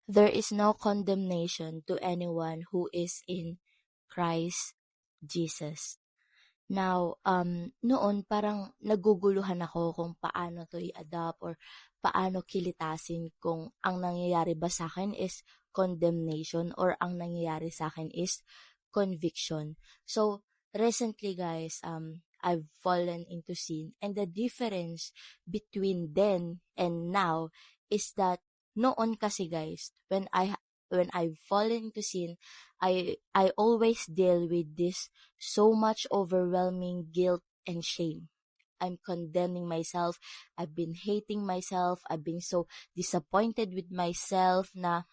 there is no condemnation to anyone who is in Christ Jesus. Now, noon parang naguguluhan ako kung paano to i-adapt or paano kilitasin kung ang nangyayari ba sa akin is condemnation or ang nangyayari sa akin is conviction. So, recently guys, I've fallen into sin, and the difference between then and now is that noon kasi guys, when I've fallen into sin, I always deal with this so much overwhelming guilt and shame. I'm condemning myself. I've been hating myself. I've been so disappointed with myself na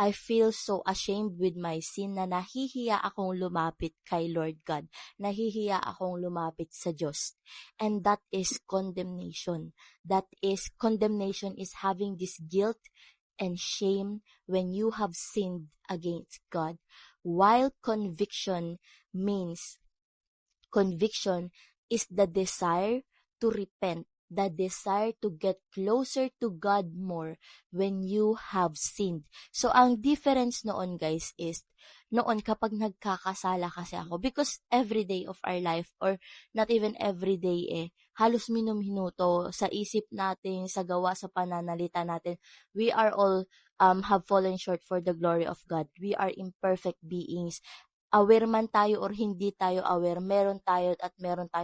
I feel so ashamed with my sin na nahihiya akong lumapit kay Lord God. Nahihiya akong lumapit sa Diyos. And that is condemnation. Condemnation is having this guilt and shame when you have sinned against God. While conviction is the desire to repent, the desire to get closer to God more when you have sinned. So, ang difference noon, guys, is noon kapag nagkakasala kasi ako, because every day of our life, or not even every day halos minum-minuto sa isip natin, sa gawa, sa pananalita natin, we are all have fallen short for the glory of God. We are imperfect beings. Aware man tayo or hindi tayo aware, meron tayong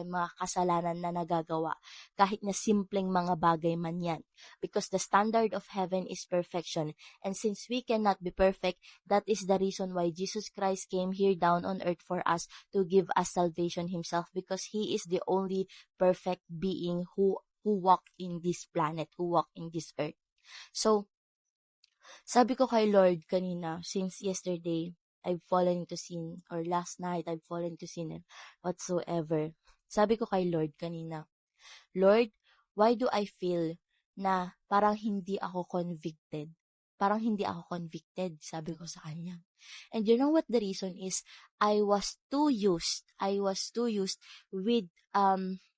mga kasalanan na nagagawa, kahit na simpleng mga bagay man yan. Because the standard of heaven is perfection. And since we cannot be perfect, that is the reason why Jesus Christ came here down on earth for us, to give us salvation himself, because he is the only perfect being who walked in this planet, who walked in this earth. So, sabi ko kay Lord kanina, since yesterday, I've fallen into sin, or last night, I've fallen into sin and whatsoever. Sabi ko kay Lord kanina, Lord, why do I feel na parang hindi ako convicted? Parang hindi ako convicted, sabi ko sa kanya. And you know what the reason is? I was too used with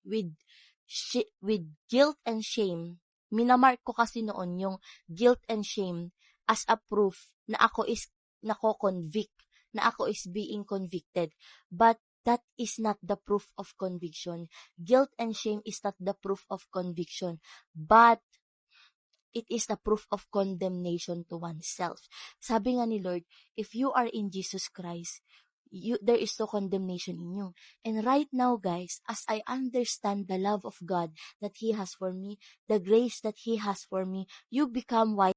with guilt and shame. Minamark ko kasi noon yung guilt and shame as a proof na ako is nako-convict, na ako is being convicted. But that is not the proof of conviction. Guilt and shame is not the proof of conviction, but it is the proof of condemnation to oneself. Sabi nga ni Lord, if you are in Jesus Christ, there is no condemnation in you. And right now, guys, as I understand the love of God that He has for me, the grace that He has for me, you become wise.